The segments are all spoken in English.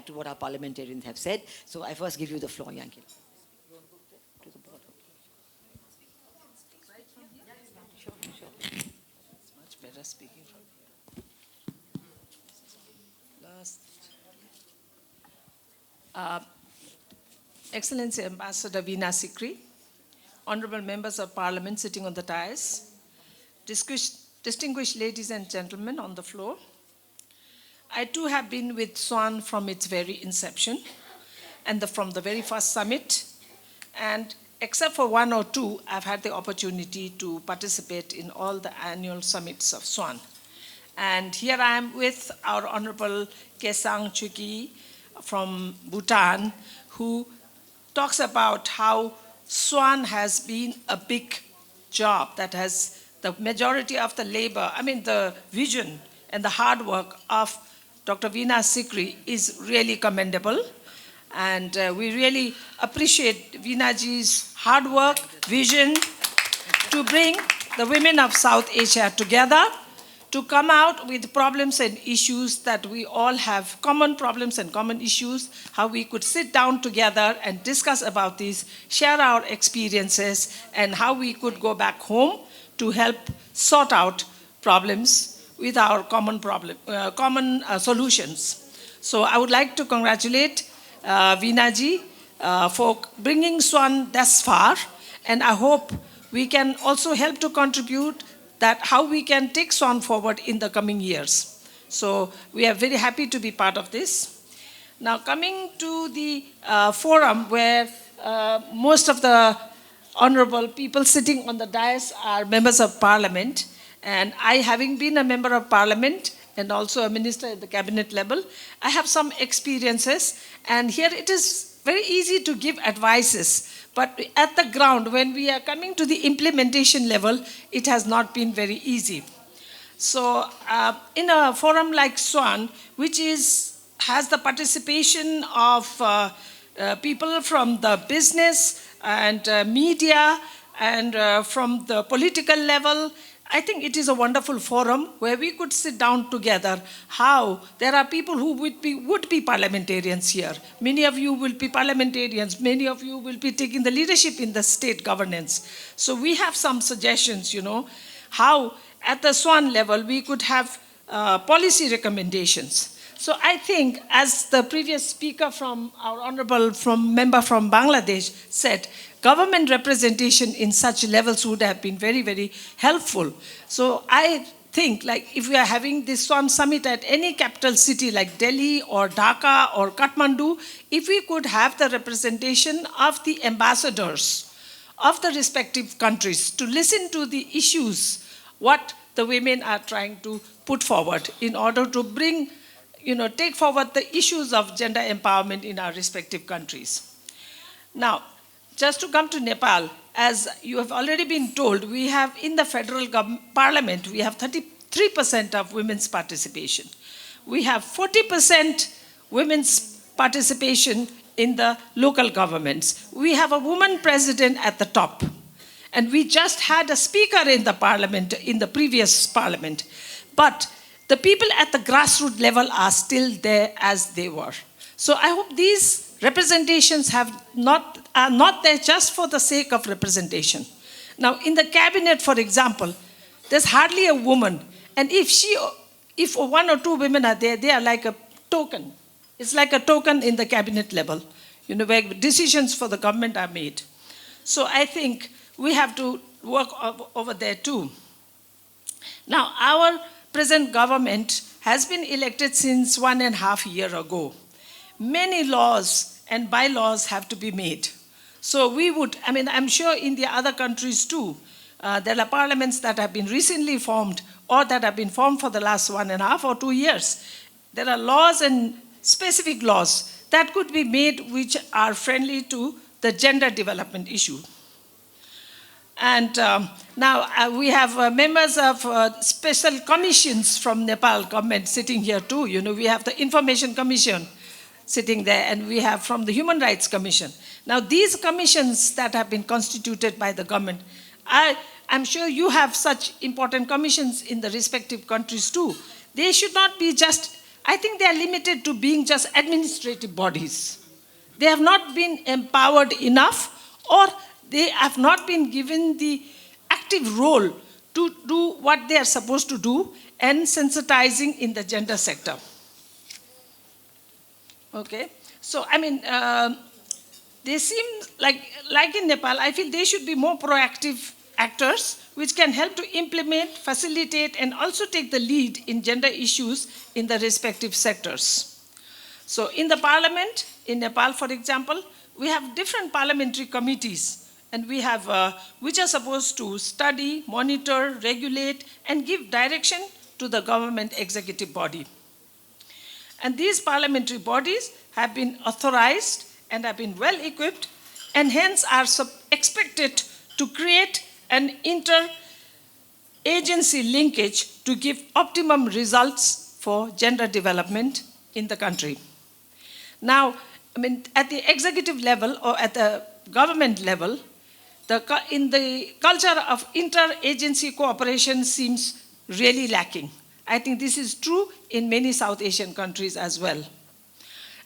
to what our parliamentarians have said. So I first give you the floor, Yankel. To the board. Sure. It's much better speaking from here. Excellency Ambassador Veena Sikri, honorable members of parliament sitting on the dais, distinguished ladies and gentlemen on the floor, I too have been with SWAN from its very inception and from the very first summit, and except for one or two, I've had the opportunity to participate in all the annual summits of SWAN. And here I am with our Honorable Kesang Chuki from Bhutan, who talks about how SWAN has been a big job that has the majority of the labor, the vision and the hard work of Dr. Veena Sikri is really commendable. And we really appreciate Veenaji's hard work, vision to bring the women of South Asia together, to come out with problems and issues that we all have, common problems and common issues, how we could sit down together and discuss about these, share our experiences, and how we could go back home to help sort out problems with our common solutions. So I would like to congratulate Veenaji for bringing SWAN thus far, and I hope we can also help to contribute that how we can take SWAN forward in the coming years. So we are very happy to be part of this. Now coming to the forum where most of the honorable people sitting on the dais are members of parliament, and I, having been a member of parliament and also a minister at the cabinet level, I have some experiences, and here it is very easy to give advices. But at the ground, when we are coming to the implementation level, it has not been very easy. So in a forum like SWAN, which has the participation of people from the business and media and from the political level, I think it is a wonderful forum where we could sit down together. How there are people who would be parliamentarians here. Many of you will be parliamentarians. Many of you will be taking the leadership in the state governance. So we have some suggestions, how at the SWAN level we could have policy recommendations. So I think, as the previous speaker from our honorable member from Bangladesh said, government representation in such levels would have been very, very helpful. So I think, like, if we are having this SWAN summit at any capital city like Delhi or Dhaka or Kathmandu, if we could have the representation of the ambassadors of the respective countries to listen to the issues, what the women are trying to put forward in order to bring, take forward the issues of gender empowerment in our respective countries. Now, just to come to Nepal, as you have already been told, we have in the federal parliament, we have 33% of women's participation. We have 40% women's participation in the local governments. We have a woman president at the top. And we just had a speaker in the parliament, in the previous parliament. But the people at the grassroots level are still there as they were. So I hope these representations are not there just for the sake of representation. Now, in the cabinet, for example, there's hardly a woman. And if one or two women are there, they are like a token. It's like a token in the cabinet level, where decisions for the government are made. So I think we have to work over there too. Now, our present government has been elected since 1.5 years ago. Many laws and bylaws have to be made. So we would, I'm sure in the other countries too, there are parliaments that have been recently formed or that have been formed for the last 1.5 or 2 years. There are laws and specific laws that could be made which are friendly to the gender development issue. And now we have members of special commissions from Nepal government sitting here too. We have the Information Commission sitting there, and we have from the Human Rights Commission. Now these commissions that have been constituted by the government, I'm sure you have such important commissions in the respective countries too. They should not be just I think they are limited to being just administrative bodies. They have not been empowered enough, or they have not been given the active role to do what they are supposed to do and sensitizing in the gender sector. Okay, so I mean, they seem like in Nepal, I feel they should be more proactive actors which can help to implement, facilitate, and also take the lead in gender issues in the respective sectors. So in the parliament, in Nepal, for example, we have different parliamentary committees, and we have, which are supposed to study, monitor, regulate, and give direction to the government executive body. And these parliamentary bodies have been authorized and have been well equipped, and hence are expected to create an inter-agency linkage to give optimum results for gender development in the country. Now, I mean, at the executive level or at the government level, in the culture of inter-agency cooperation seems really lacking. I think this is true in many South Asian countries as well.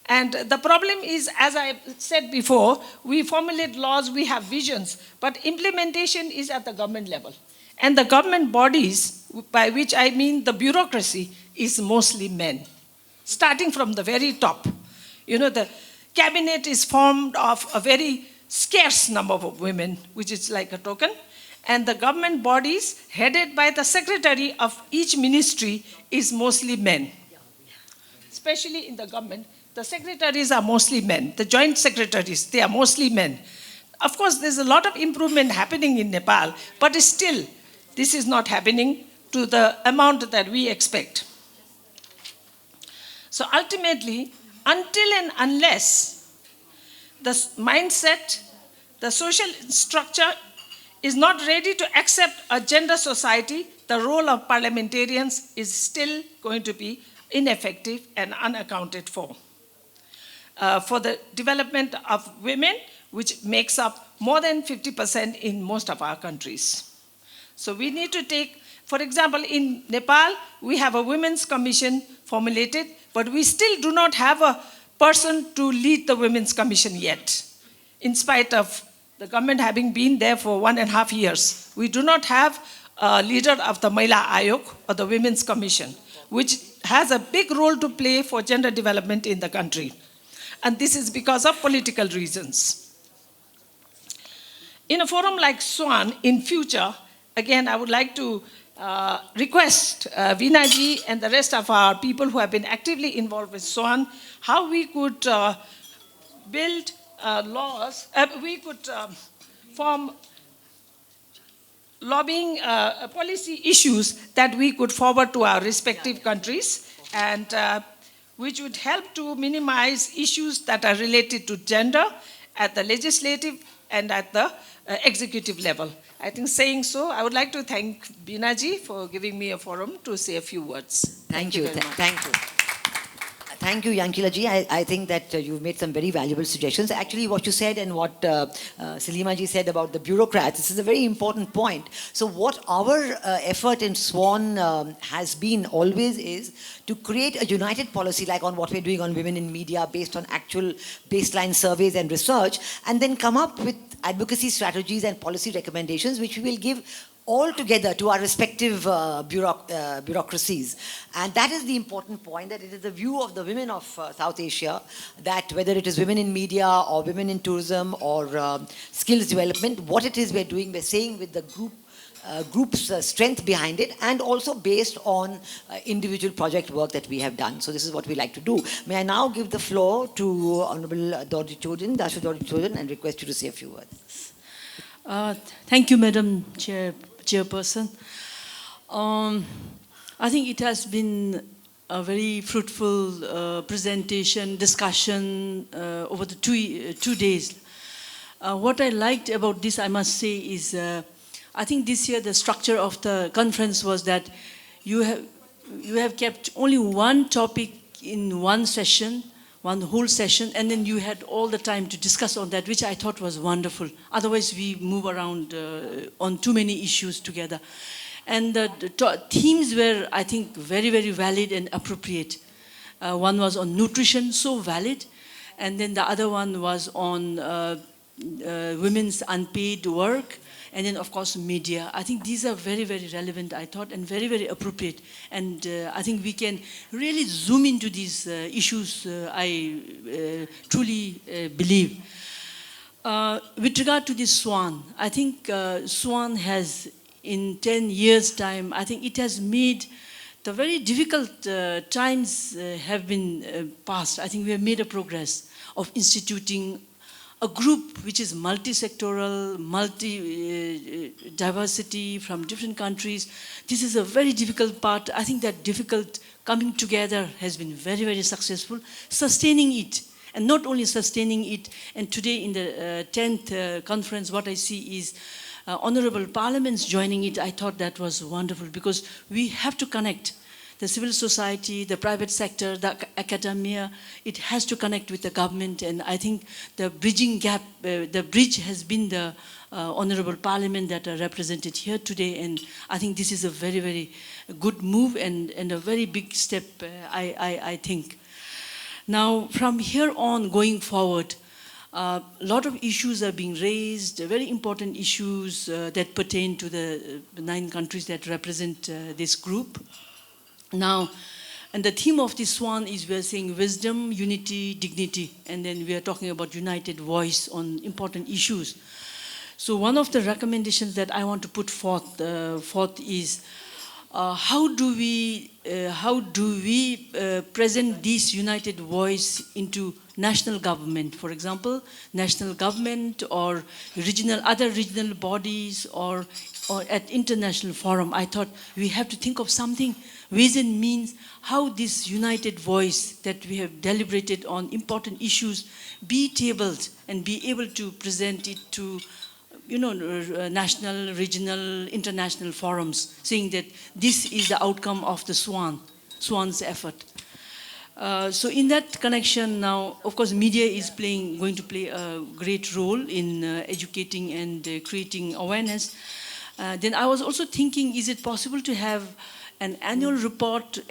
And the problem is, as I said before, we formulate laws, we have visions, but implementation is at the government level. And the government bodies, by which I mean the bureaucracy, is mostly men, starting from the very top. You know, the cabinet is formed of a very scarce number of women, which is like a token. And the government bodies, headed by the secretary of each ministry, is mostly men. Especially in the government, the secretaries are mostly men. The joint secretaries, they are mostly men. Of course, there's a lot of improvement happening in Nepal, but still, this is not happening to the amount that we expect. So ultimately, until and unless the mindset, the social structure is not ready to accept a gender society, the role of parliamentarians is still going to be ineffective and unaccounted for the development of women, which makes up more than 50% in most of our countries. So we need to take, for example, in Nepal, we have a women's commission formulated, but we still do not have a person to lead the women's commission yet, in spite of the government having been there for 1.5 years. We do not have a leader of the Mahila Ayog, or the Women's Commission, which has a big role to play for gender development in the country. And this is because of political reasons. In a forum like SWAN, in future, again, I would like to request Veena-ji and the rest of our people who have been actively involved with SWAN, how we could build laws, we could form lobbying policy issues that we could forward to our respective countries, and which would help to minimize issues that are related to gender at the legislative and at the executive level. I think saying so, I would like to thank Veena-ji for giving me a forum to say a few words. Thank you very much. Thank you. Thank you, Yankila-ji. I think that you've made some very valuable suggestions. Actually, what you said and what Salima-ji said about the bureaucrats, this is a very important point. So what our effort in SWAN has been always is to create a united policy, like on what we're doing on women in media, based on actual baseline surveys and research, and then come up with advocacy strategies and policy recommendations, which we will give all together to our respective bureaucracies. And that is the important point, that it is the view of the women of South Asia, that whether it is women in media or women in tourism or skills development, what it is we're doing, we're saying with the group's strength behind it, and also based on individual project work that we have done. So this is what we like to do. May I now give the floor to Honorable Dashu Dori-Choudhury, and request you to say a few words. Thank you, Madam Chairperson. I think it has been a very fruitful presentation, discussion over the two days. What I liked about this, I must say, is I think this year the structure of the conference was that you have kept only one topic in one session, one whole session, and then you had all the time to discuss on that, which I thought was wonderful. Otherwise, we move around on too many issues together. And the themes were, I think, very, very valid and appropriate. One was on nutrition, so valid. And then the other one was on women's unpaid work. And then, of course, media. I think these are very, very relevant, I thought, and very, very appropriate. And I think we can really zoom into these issues, I truly believe. With regard to this SWAN, I think SWAN has, in 10 years' time, I think it has made the very difficult times have been passed. I think we have made a progress of instituting a group which is multi-sectoral, multi-diversity from different countries. This is a very difficult part. I think that difficult coming together has been very, very successful. Sustaining it, and not only sustaining it, and today in the 10th conference, what I see is honorable parliaments joining it. I thought that was wonderful, because we have to connect the civil society, the private sector, the academia. It has to connect with the government, and I think the bridging gap, the bridge has been the honorable parliament that are represented here today, and I think this is a very, very good move and a very big step, I think. Now, from here on going forward, a lot of issues are being raised, very important issues that pertain to the 9 countries that represent this group. Now, and the theme of this one is we are saying wisdom, unity, dignity, and then we are talking about united voice on important issues. So one of the recommendations that I want to put forth is how do we present this united voice into national government, for example, national government or other regional bodies or at international forum. I thought we have to think of something, ways and means, how this united voice that we have deliberated on important issues be tabled and be able to present it to national, regional, international forums, saying that this is the outcome of the SWAN's effort. So in that connection now, of course, media is going to play a great role in educating and creating awareness. Then I was also thinking, is it possible to have an annual report,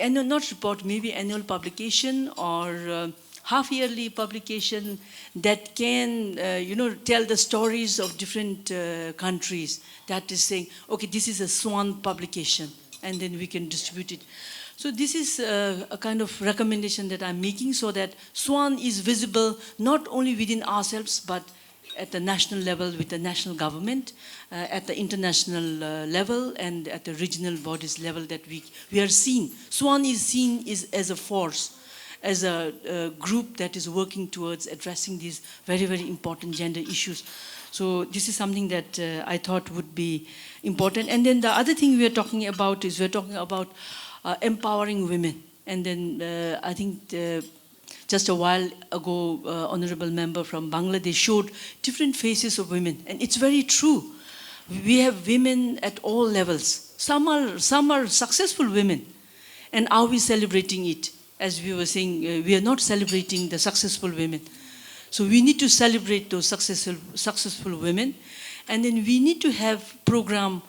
maybe annual publication or half-yearly publication that can, tell the stories of different countries. That is saying, okay, this is a SWAN publication, and then we can distribute it. So this is a kind of recommendation that I'm making, so that SWAN is visible not only within ourselves, but at the national level with the national government, at the international level, and at the regional bodies level, that we are seen. SWAN is seen as a force, as a group that is working towards addressing these very, very important gender issues. So this is something that I thought would be important. And then the other thing we are talking about is empowering women. And then I think just a while ago, honorable member from Bangladesh showed different faces of women. And it's very true. We have women at all levels. Some are successful women. And are we celebrating it? As we were saying, we are not celebrating the successful women. So we need to celebrate those successful women. And then we need to have program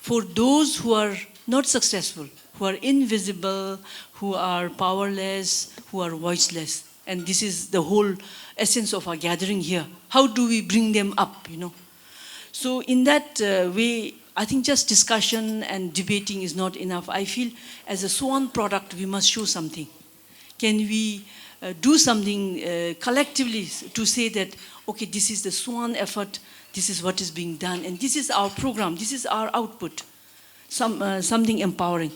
for those who are not successful, who are invisible, who are powerless, who are voiceless. And this is the whole essence of our gathering here. How do we bring them up, So in that way, I think just discussion and debating is not enough. I feel as a SWAN product, we must show something. Can we do something collectively to say that, okay, this is the SWAN effort, this is what is being done, and this is our program, this is our output, something empowering.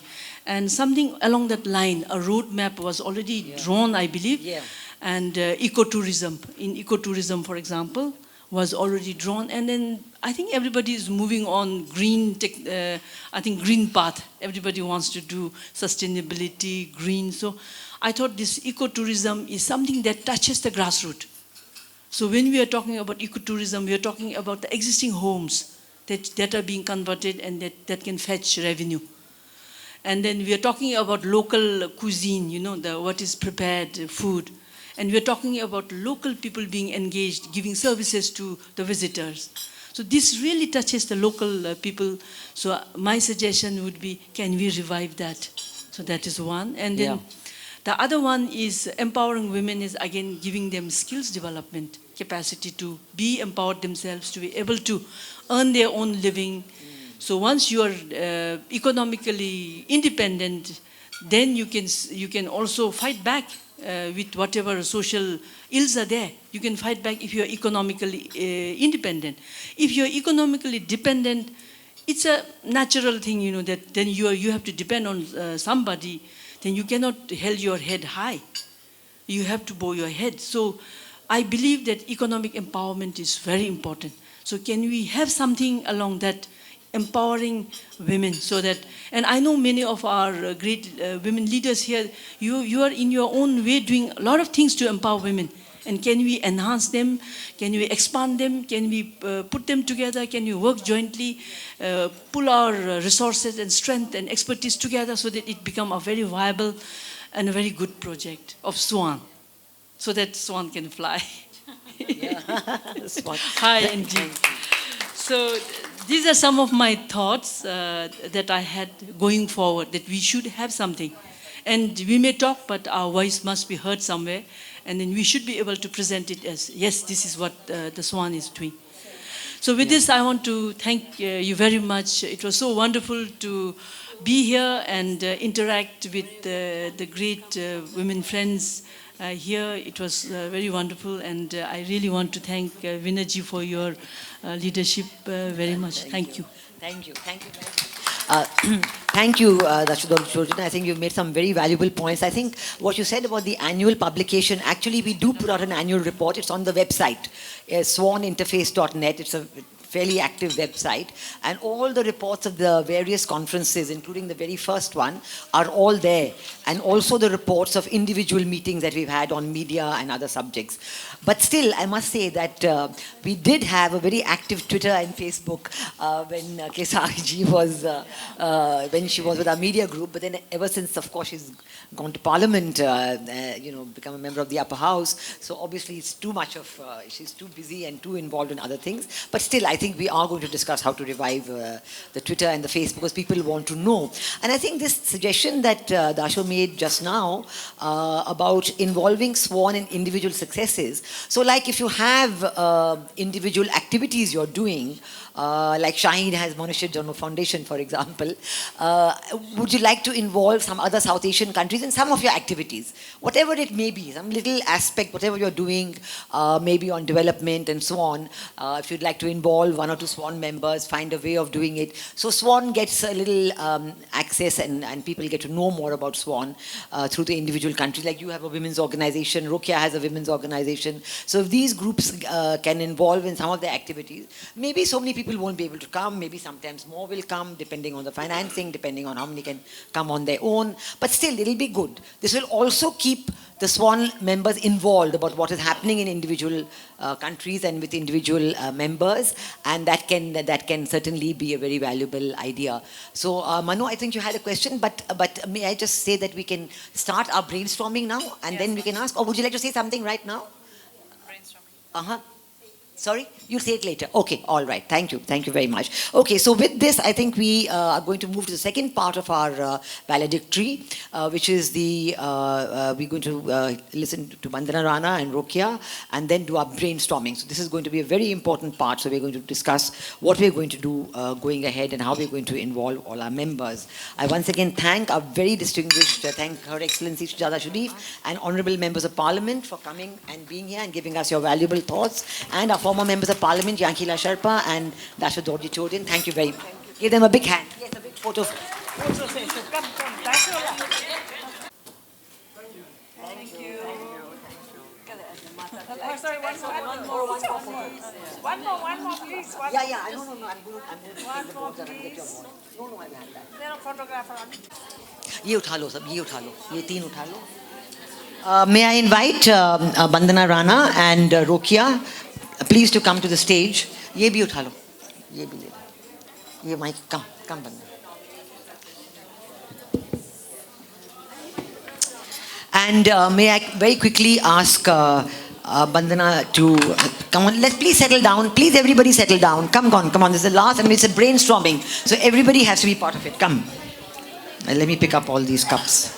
And something along that line, a roadmap was already drawn, I believe, and ecotourism. In ecotourism, for example, was already drawn, and then I think everybody is moving on green path. Everybody wants to do sustainability, green. So I thought this ecotourism is something that touches the grassroots. So when we are talking about ecotourism, we are talking about the existing homes that are being converted and that can fetch revenue. And then we are talking about local cuisine, what is prepared food. And we are talking about local people being engaged, giving services to the visitors. So this really touches the local people. So my suggestion would be, can we revive that? So that is one. And then The other one is empowering women is again giving them skills development, capacity to be empowered themselves, to be able to earn their own living. So once you are economically independent, then you can also fight back with whatever social ills are there. You can fight back if you are economically independent. If you are economically dependent, it's a natural thing, you know, that then you have to depend on somebody. Then you cannot hold your head high. You have to bow your head. So I believe that economic empowerment is very important. So can we have something along that, empowering women, so that, and I know many of our great women leaders here, you are in your own way doing a lot of things to empower women. And can we enhance them? Can we expand them? Can we put them together? Can we work jointly, pull our resources and strength and expertise together so that it become a very viable and a very good project of SWAN, so that SWAN can fly high and deep. So these are some of my thoughts that I had going forward, that we should have something. And we may talk, but our voice must be heard somewhere. And then we should be able to present it as, yes, this is what the SWAN is doing. So with this, I want to thank you very much. It was so wonderful to be here and interact with the great women friends here. It was very wonderful, and I really want to thank Vinaji for your leadership very much. Thank you. Thank you. Thank you very much. Thank you, Dr. Dorjichoudhury. I think you've made some very valuable points. I think what you said about the annual publication, actually we do put out an annual report. It's on the website, swaninterface.net. It's a fairly active website, and all the reports of the various conferences, including the very first one, are all there, and also the reports of individual meetings that we've had on media and other subjects. But still, I must say that we did have a very active Twitter and Facebook when Kesari ji was, when she was with our media group, but then ever since, of course, she's gone to Parliament, become a member of the upper house, so obviously it's too much of, she's too busy and too involved in other things. But still, I think we are going to discuss how to revive the Twitter and the Facebook, because people want to know. And I think this suggestion that Dasho made just now about involving SWAN in individual successes. So like if you have individual activities you're doing, like Shaheen has Manushya Janma Foundation, for example, would you like to involve some other South Asian countries in some of your activities? Whatever it may be, some little aspect, whatever you're doing, maybe on development and so on. If you'd like to involve one or two SWAN members, find a way of doing it. So SWAN gets a little access, and people get to know more about SWAN through the individual countries. Like you have a women's organization, Rokia has a women's organization. So if these groups can involve in some of their activities, maybe so many people won't be able to come, maybe sometimes more will come, depending on the financing, depending on how many can come on their own. But still, it'll be good. This will also keep the SWAN members involved about what is happening in individual countries and with individual members, and that can certainly be a very valuable idea. So Manu, I think you had a question, but may I just say that we can start our brainstorming now, and then we can ask, or would you like to say something right now? Brainstorming. Sorry? You'll say it later. Okay, all right. Thank you. Thank you very much. Okay, so with this, I think we are going to move to the second part of our valedictory, which is the, we're going to listen to Bandana Rana and Rokia, and then do our brainstorming. So this is going to be a very important part. So we're going to discuss what we're going to do going ahead and how we're going to involve all our members. I once again thank our very distinguished, thank Her Excellency Shahzada Sharif and Honorable Members of Parliament for coming and being here and giving us your valuable thoughts, and our former members of Parliament, Yankila Sharpa and Dasha Dorjichoudhury. Thank you very much. Give them a big hand. Yes, a big photo. Photo session. Come. Thank you. Oh, sorry, one more, please. Yeah, no, I'm going to take the boards and get your board. No, I have that. There are photographer on. ये उठा लो सब, ये उठा लो, ये तीन उठा लो. May I invite Bandana Rana and Rokia, please to come to the stage. ये भी उठा लो, ये भी ले लो. ये mic, come Bandana. And may I very quickly ask Bandana to come on. Let's please settle down. Please, everybody settle down. Come on. This is the last, and it's a brainstorming, so everybody has to be part of it. Come. Let me pick up all these cups.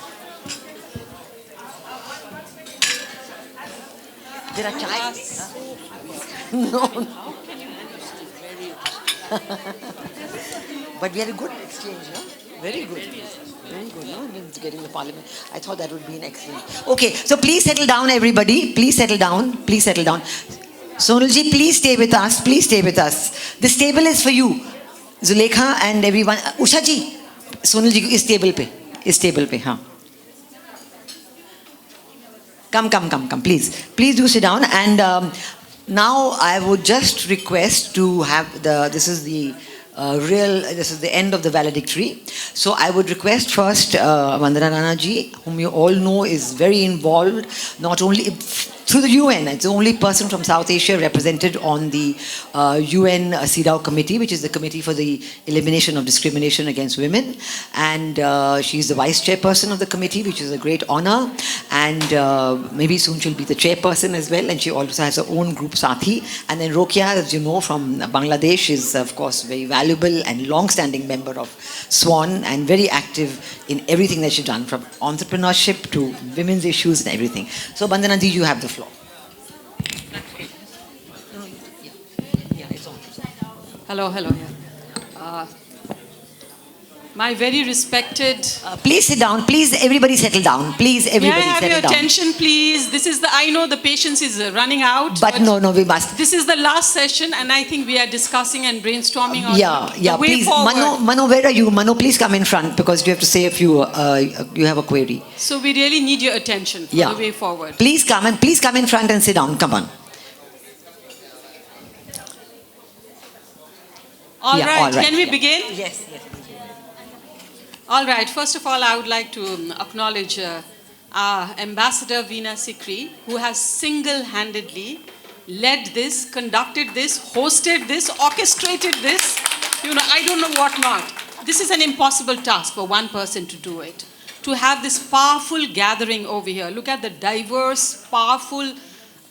There are chai. No. But we had a good exchange, no? Very good. Very good, no? I mean, getting the parliament. I thought that would be an excellent. Okay, so please settle down, everybody. Please settle down. Please settle down. Sonalji, please stay with us. Please stay with us. This table is for you. Zulekha and everyone. Usha ji, Sonalji, is table pe. Is table pe, हाँ. Come, please. Please do sit down. And now I would just request to have this is the end of the valedictory. So I would request first Vandana Rana ji, whom you all know is very involved, not only through the UN. It's the only person from South Asia represented on the UN CEDAW committee, which is the Committee for the Elimination of Discrimination Against Women. And she's the vice chairperson of the committee, which is a great honor. And maybe soon she'll be the chairperson as well. And she also has her own group, Sathi. And then Rokia, as you know, from Bangladesh, is of course very valuable and long-standing member of SWAN and very active in everything that she's done, from entrepreneurship to women's issues and everything. So Bandana ji, you have the floor. Hello. My very respected... please sit down. Please, everybody settle down. Please, everybody May I have settle your down. attention, please? I know the patience is running out. But no, we must. This is the last session, and I think we are discussing and brainstorming on the way please. Forward. Mano, where are you? Mano, please come in front because you have to say a few, you have a query. So we really need your attention for the way forward. Please come in front and sit down. Come on. All right. Can we begin? Yes. All right. First of all, I would like to acknowledge our Ambassador Veena Sikri, who has single-handedly led this, conducted this, hosted this, orchestrated this. I don't know what not. This is an impossible task for one person to do it. To have this powerful gathering over here. Look at the diverse, powerful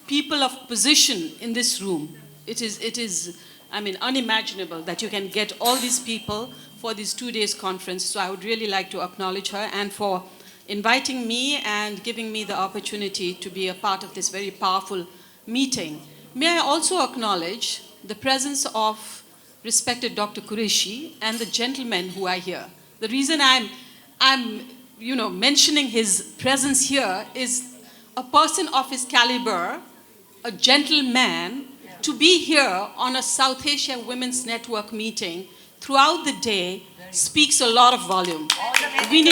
people of position in this room. It is, unimaginable that you can get all these people for this 2 days conference. So I would really like to acknowledge her and for inviting me and giving me the opportunity to be a part of this very powerful meeting. May I also acknowledge the presence of respected Dr. Qureshi and the gentlemen who are here. The reason I'm mentioning his presence here is a person of his caliber, a gentleman, to be here on a South Asia Women's Network meeting throughout the day speaks a lot of volume. We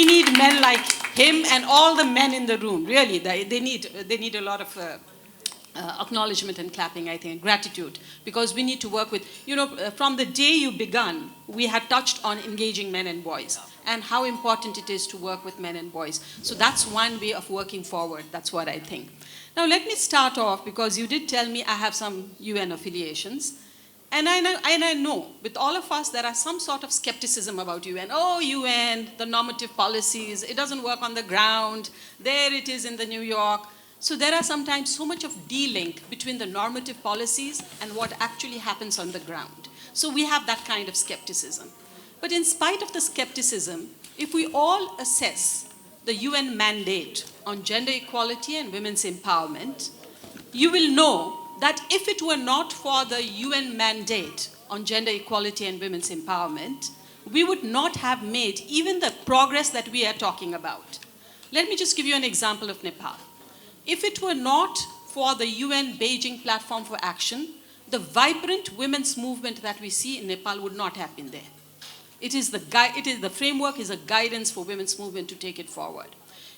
need men like him and all the men in the room. Really, they need a lot of acknowledgement and clapping, I think, gratitude, because we need to work with, from the day you begun, we had touched on engaging men and boys and how important it is to work with men and boys. So that's one way of working forward. That's what I think. Now, let me start off, because you did tell me I have some UN affiliations. And I know, with all of us, there are some sort of skepticism about UN. Oh, UN, the normative policies, it doesn't work on the ground. There it is in the New York. So there are sometimes so much of de-link between the normative policies and what actually happens on the ground. So we have that kind of skepticism. But in spite of the skepticism, if we all assess the UN mandate on gender equality and women's empowerment, you will know that if it were not for the UN mandate on gender equality and women's empowerment, we would not have made even the progress that we are talking about. Let me just give you an example of Nepal. If it were not for the UN Beijing Platform for Action, the vibrant women's movement that we see in Nepal would not have been there. The framework is a guidance for women's movement to take it forward.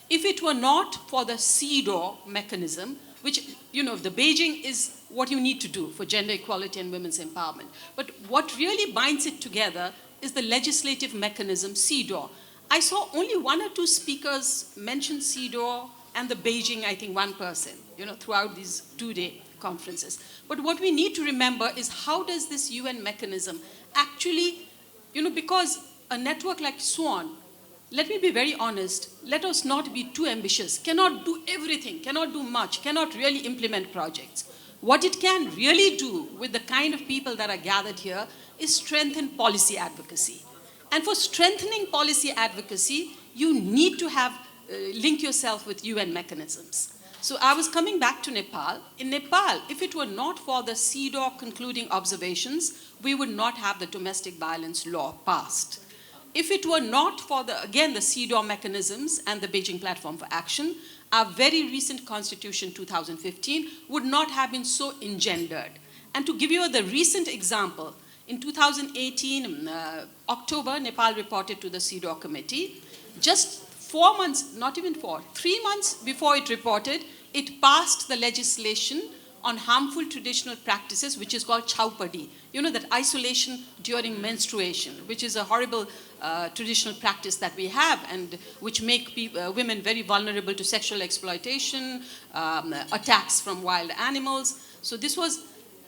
If it were not for the CEDAW mechanism, which, the Beijing is what you need to do for gender equality and women's empowerment. But what really binds it together is the legislative mechanism, CEDAW. I saw only 1 or 2 speakers mention CEDAW and the Beijing, I think, one person, throughout these 2-day conferences. But what we need to remember is how does this UN mechanism actually, because a network like SWAN, let me be very honest, let us not be too ambitious, cannot do everything, cannot do much, cannot really implement projects. What it can really do with the kind of people that are gathered here is strengthen policy advocacy. And for strengthening policy advocacy, you need to have link yourself with UN mechanisms. So I was coming back to Nepal. In Nepal, if it were not for the CEDAW concluding observations, we would not have the domestic violence law passed. If it were not for the CEDAW mechanisms and the Beijing Platform for Action, our very recent constitution, 2015, would not have been so engendered. And to give you the recent example, in 2018, October, Nepal reported to the CEDAW committee. Just 4 months, not even 4, 3 months before it reported, it passed the legislation on harmful traditional practices, which is called chaupadi. You know, that isolation during menstruation, which is a horrible traditional practice that we have and which make women very vulnerable to sexual exploitation, attacks from wild animals. So this was,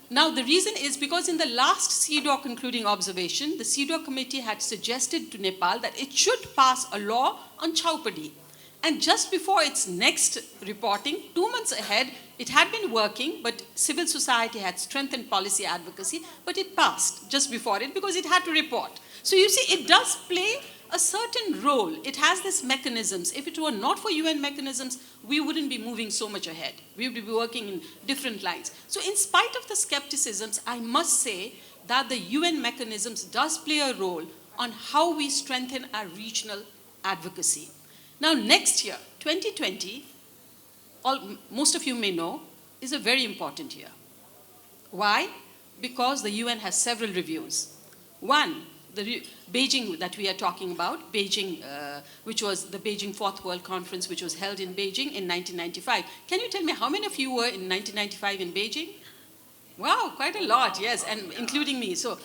now the reason is because in the last CEDAW concluding observation, the CEDAW committee had suggested to Nepal that it should pass a law on chaupadi. And just before its next reporting, 2 months ahead, it had been working, but civil society had strengthened policy advocacy, but it passed just before it because it had to report. So you see, it does play a certain role. It has these mechanisms. If it were not for UN mechanisms, we wouldn't be moving so much ahead. We would be working in different lines. So in spite of the skepticisms, I must say that the UN mechanisms does play a role on how we strengthen our regional advocacy. Now, next year, 2020, most of you may know, is a very important year. Why? Because the UN has several reviews. One, the Beijing that we are talking about, Beijing, which was the Beijing Fourth World Conference, which was held in Beijing in 1995. Can you tell me how many of you were in 1995 in Beijing? Wow, quite a lot, yes, and including me. So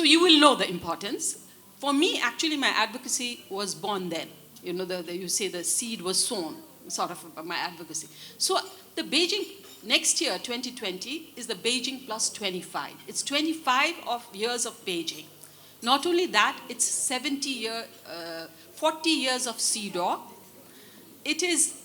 you will know the importance. For me, actually, my advocacy was born then. You know, you say the seed was sown, sort of my advocacy. So the Beijing, next year, 2020, is the Beijing plus 25. It's 25 years of Beijing. Not only that, it's 40 years of CEDAW. It is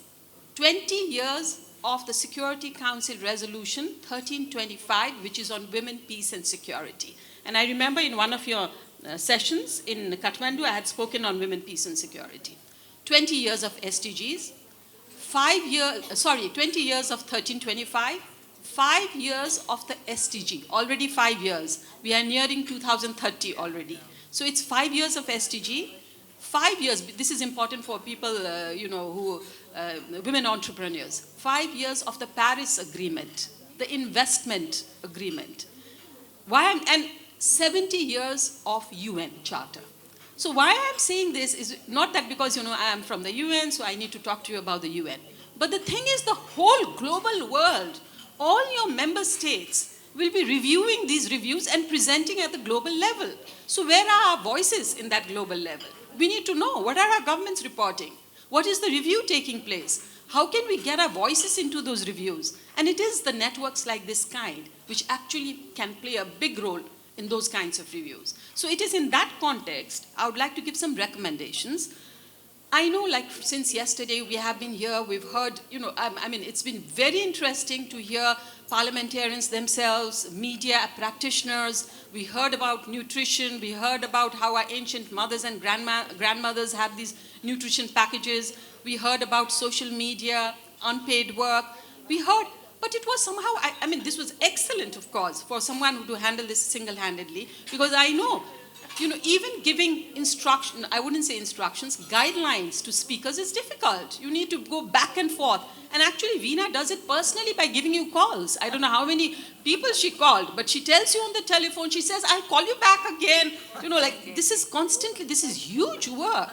20 years of the Security Council Resolution 1325, which is on women, peace, and security. And I remember in one of your sessions in Kathmandu, I had spoken on women, peace, and security. 20 years of SDGs, 20 years of 1325, 5 years of the SDG, already 5 years. We are nearing 2030 already. So it's 5 years of SDG, 5 years, this is important for people, women entrepreneurs. 5 years of the Paris Agreement, the investment agreement. And 70 years of UN Charter. So why I'm saying this is not that because, I am from the UN, so I need to talk to you about the UN. But the thing is, the whole global world, all your member states will be reviewing these reviews and presenting at the global level. So where are our voices in that global level? We need to know, what are our governments reporting? What is the review taking place? How can we get our voices into those reviews? And it is the networks like this kind which actually can play a big role in those kinds of reviews. So it is in that context, I would like to give some recommendations. I know, like, since yesterday we have been here, we've heard, it's been very interesting to hear parliamentarians themselves, media practitioners. We heard about nutrition. We heard about how our ancient mothers and grandmothers had these nutrition packages. We heard about social media, unpaid work. We heard, but it was somehow, this was excellent, of course, for someone to handle this single-handedly, because I know, even giving instruction, I wouldn't say instructions, guidelines to speakers is difficult. You need to go back and forth. And actually, Veena does it personally by giving you calls. I don't know how many people she called, but she tells you on the telephone, she says, I'll call you back again. This is constantly, this is huge work.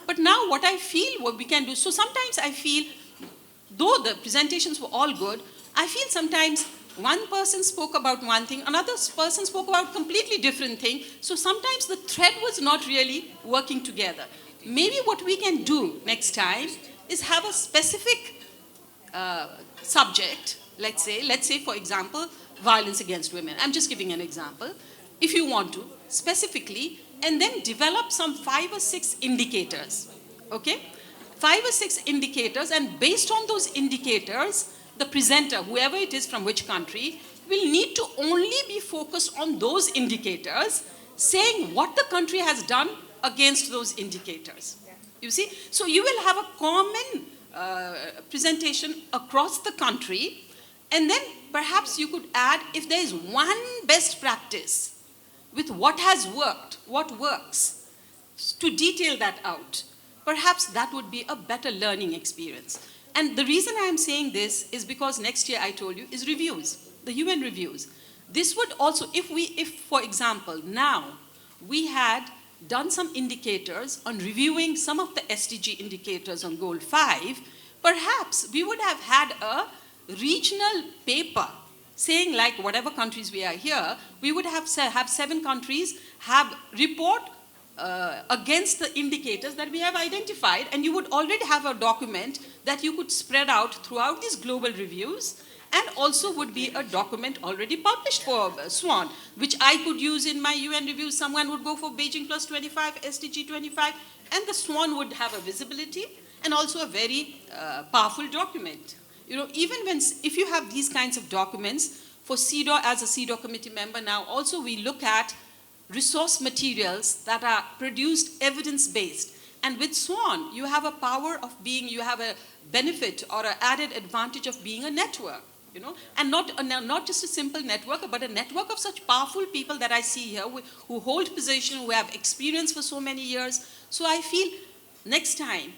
But now what I feel, what we can do, so sometimes I feel, though the presentations were all good, I feel sometimes one person spoke about one thing, another person spoke about a completely different thing. So sometimes the thread was not really working together. Maybe what we can do next time is have a specific subject, let's say, for example, violence against women. I'm just giving an example. If you want to, specifically, and then develop some 5 or 6 indicators, okay? 5 or 6 indicators, and based on those indicators, the presenter, whoever it is from which country, will need to only be focused on those indicators, saying what the country has done against those indicators. You see? So you will have a common presentation across the country, and then perhaps you could add, if there is one best practice with what has worked, what works, to detail that out. Perhaps that would be a better learning experience. And the reason I am saying this is because next year, I told you, is reviews, the UN reviews. This would also, if for example, now we had done some indicators on reviewing some of the SDG indicators on Goal 5, perhaps we would have had a regional paper saying, like, whatever countries we are here, we would have 7 countries have report against the indicators that we have identified, and you would already have a document that you could spread out throughout these global reviews, and also would be a document already published for SWAN, which I could use in my UN reviews. Someone would go for Beijing plus 25, SDG 25, and the SWAN would have a visibility and also a very powerful document. You know, even when, if you have these kinds of documents, for CEDAW, as a CEDAW committee member now, also we look at resource materials that are produced evidence-based. And with SWAN, you have a power of being, you have a benefit or an added advantage of being a network, you know, and not just a simple network, but a network of such powerful people that I see here who hold position, who have experience for so many years. So I feel next time,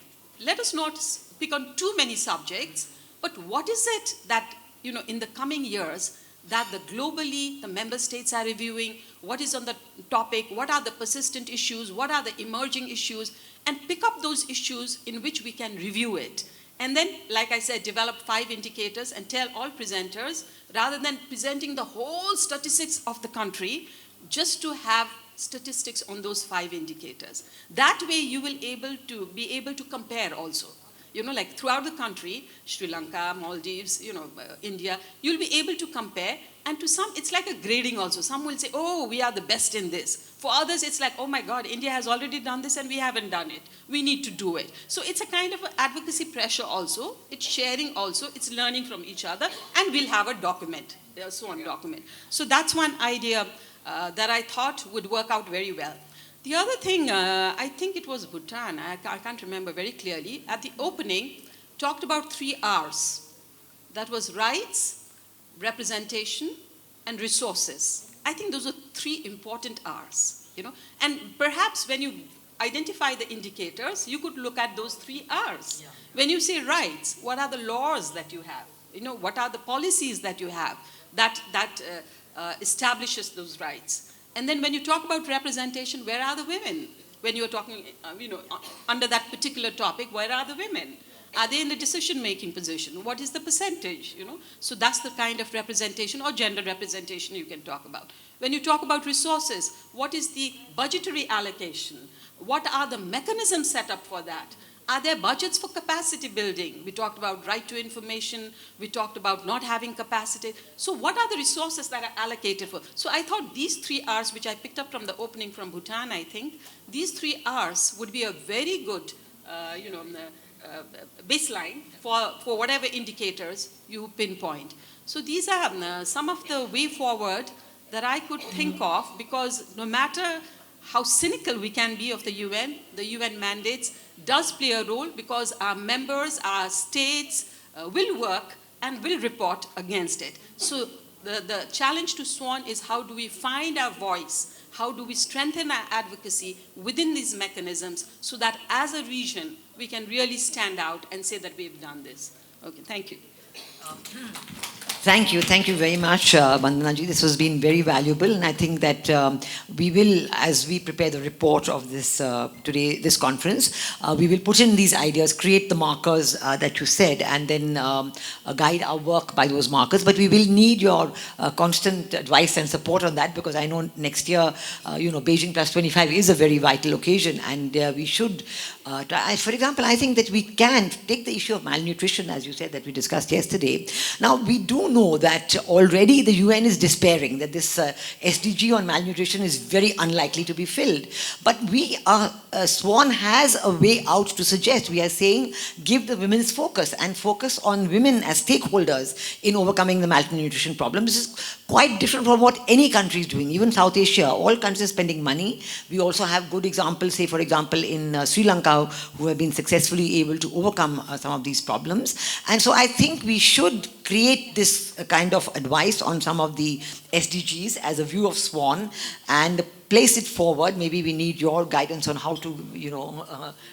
let us not pick on too many subjects, but what is it that, you know, in the coming years, that globally the member states are reviewing, what is on the topic, what are the persistent issues, what are the emerging issues, and pick up those issues in which we can review it. And then, like I said, develop 5 indicators and tell all presenters, rather than presenting the whole statistics of the country, just to have statistics on those 5 indicators. That way you will be able to compare also. You know, like throughout the country, Sri Lanka, Maldives, you know, India, you'll be able to compare. And to some, it's like a grading also. Some will say, oh, we are the best in this. For others, it's like, oh my God, India has already done this and we haven't done it. We need to do it. So it's a kind of advocacy pressure also. It's sharing also. It's learning from each other. And we'll have a document, a SWAN document. So that's one idea that I thought would work out very well. The other thing, I think it was Bhutan, I can't remember very clearly, at the opening, talked about 3 R's. That was rights, representation, and resources. I think those are 3 important R's, you know. And perhaps when you identify the indicators, you could look at those 3 R's. Yeah. When you say rights, what are the laws that you have? You know, what are the policies that you have that establishes those rights? And then when you talk about representation, where are the women? When you're talking, you know, under that particular topic, where are the women? Are they in the decision-making position? What is the percentage, you know? So that's the kind of representation or gender representation you can talk about. When you talk about resources, what is the budgetary allocation? What are the mechanisms set up for that? Are there budgets for capacity building? We talked about right to information. We talked about not having capacity. So what are the resources that are allocated for? So I thought these 3 R's, which I picked up from the opening from Bhutan, I think, these 3 R's would be a very good, you know, baseline for whatever indicators you pinpoint. So these are some of the way forward that I could think of, because no matter how cynical we can be of the UN mandates does play a role, because our members, our states will work and will report against it. So the challenge to SWAN is, how do we find our voice? How do we strengthen our advocacy within these mechanisms so that as a region we can really stand out and say that we've done this? Okay, thank you. Thank you very much, Vandanaji. This has been very valuable, and I think that we will, as we prepare the report of this this conference, we will put in these ideas, create the markers that you said, and then guide our work by those markers. But we will need your constant advice and support on that, because I know next year, you know, Beijing plus 25 is a very vital occasion, and we should. For example, I think that we can take the issue of malnutrition, as you said, that we discussed yesterday. Now, we do know that already the UN is despairing that this SDG on malnutrition is very unlikely to be filled. But we are, SWAN has a way out to suggest. We are saying give the women's focus and focus on women as stakeholders in overcoming the malnutrition problem. This is quite different from what any country is doing. Even South Asia, all countries are spending money. We also have good examples, say for example in Sri Lanka, who have been successfully able to overcome some of these problems. And so I think we should create this kind of advice on some of the SDGs as a view of SWAN and place it forward. Maybe we need your guidance on how to,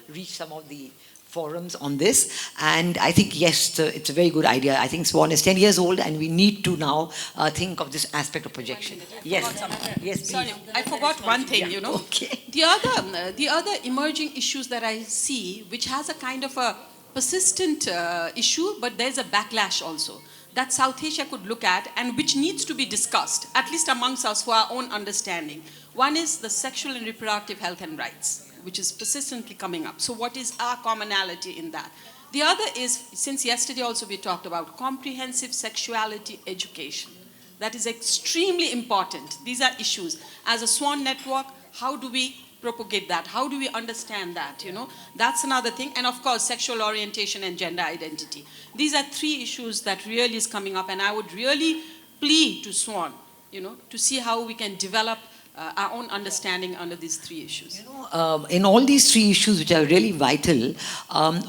reach some of the forums on this. And I think, yes, it's a very good idea. I think SWAN is 10 years old and we need to now think of this aspect of projection. Yes, yes, please. Sorry, I forgot one thing, Okay. The other emerging issues that I see, which has a kind of a persistent issue, but there's a backlash also, that South Asia could look at and which needs to be discussed, at least amongst us for our own understanding. One is the sexual and reproductive health and rights, which is persistently coming up. So what is our commonality in that? The other is, since yesterday also we talked about comprehensive sexuality education. That is extremely important. These are issues. As a SWAN network, how do we propagate that? How do we understand that? That's another thing. And of course, sexual orientation and gender identity. These are three issues that really is coming up. And I would really plead to SWAN, to see how we can develop our own understanding under these three issues. In all these three issues, which are really vital,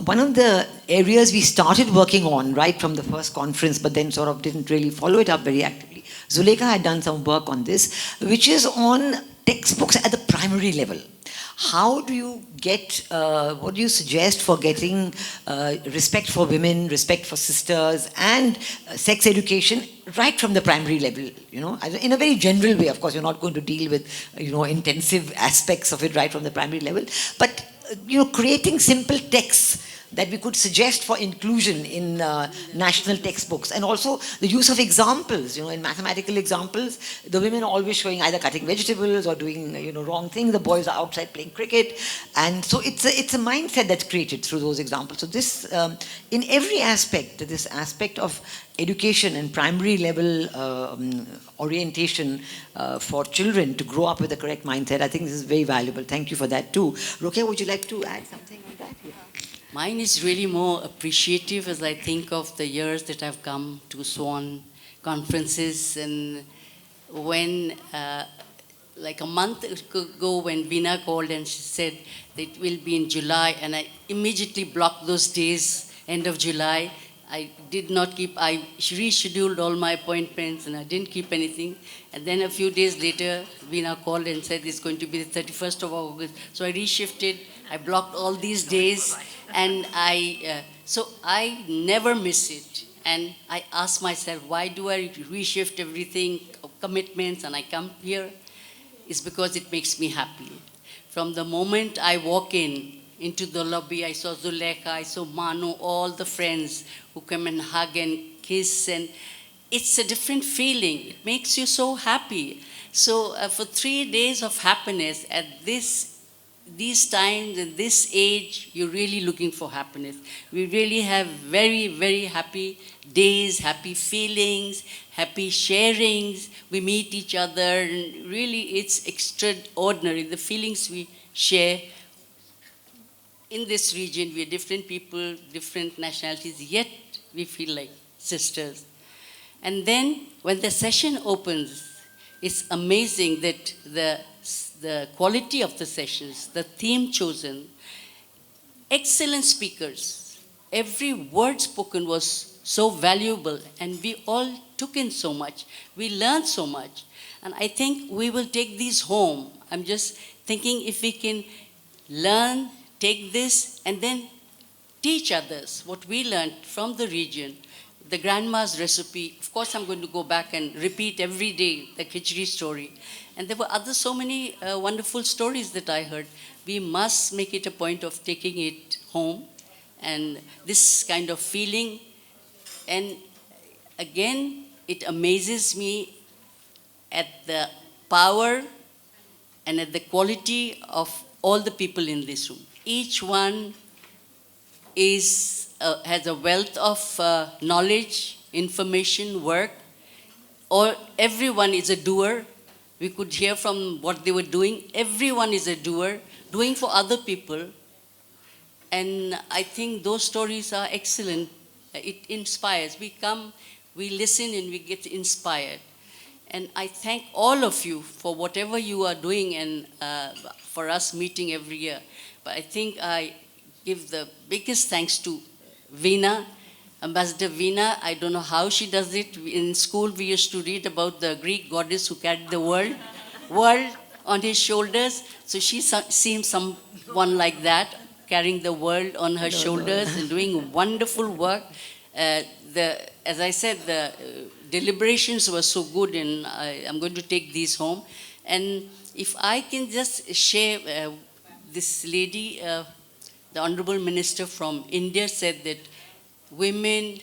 one of the areas we started working on right from the first conference, but then sort of didn't really follow it up very actively. Zuleika had done some work on this, which is on textbooks at the primary level. How do you get, what do you suggest for getting respect for women, respect for sisters, and sex education right from the primary level, in a very general way. Of course, you're not going to deal with, intensive aspects of it right from the primary level, but, creating simple texts that we could suggest for inclusion in national textbooks, and also the use of examples, in mathematical examples, the women are always showing either cutting vegetables or doing, wrong things, the boys are outside playing cricket, and so it's a mindset that's created through those examples. So this, in every aspect, this aspect of education and primary level orientation for children to grow up with the correct mindset, I think this is very valuable. Thank you for that too. Rokia, would you like to add something on that? Yeah. Mine is really more appreciative as I think of the years that I've come to SWAN conferences, and when, like a month ago when Veena called and she said that it will be in July, and I immediately blocked those days, end of July. I did not keep, I rescheduled all my appointments and I didn't keep anything. And then a few days later, Veena called and said it's going to be the 31st of August. So I reshifted, I blocked all these days, and so I never miss it. And I ask myself, why do I reshift everything, commitments, and I come here? It's because it makes me happy. From the moment I walk into the lobby, I saw Zuleika, I saw Manu, all the friends who come and hug and kiss, and it's a different feeling. It makes you so happy. So for 3 days of happiness at these times, in this age, you're really looking for happiness. We really have very, very happy days, happy feelings, happy sharings. We meet each other, and really it's extraordinary, the feelings we share. In this region, we are different people, different nationalities, yet we feel like sisters. And then when the session opens, it's amazing that the quality of the sessions, the theme chosen, excellent speakers. Every word spoken was so valuable, and we all took in so much. We learned so much. And I think we will take these home. I'm just thinking if we can learn, take this, and then teach others what we learned from the region. The grandma's recipe, of course I'm going to go back and repeat every day the khichdi story. And there were other so many wonderful stories that I heard. We must make it a point of taking it home, and this kind of feeling. And again, it amazes me at the power and at the quality of all the people in this room. Each one has a wealth of knowledge, information, work, or everyone is a doer. We could hear from what they were doing. Everyone is a doer, doing for other people. And I think those stories are excellent. It inspires. We come, we listen, and we get inspired. And I thank all of you for whatever you are doing and for us meeting every year. But I think I give the biggest thanks to Veena, Ambassador Veena. I don't know how she does it. In school, we used to read about the Greek goddess who carried the world on his shoulders. So she seems someone like that, carrying the world on her shoulders and doing wonderful work. As I said, the deliberations were so good, and I'm going to take these home. And if I can just share, this lady, the Honorable Minister from India said that women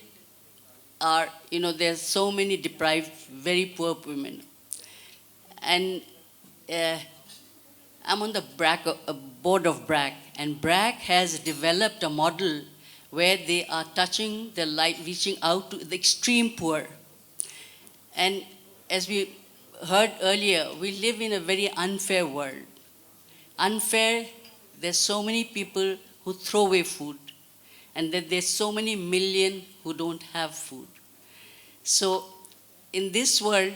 are, there's so many deprived, very poor women. And I'm on the board of BRAC, and BRAC has developed a model where they are touching the light, reaching out to the extreme poor. And as we heard earlier, we live in a very unfair world. Unfair, there's so many people who throw away food, and that there's so many million who don't have food. So in this world,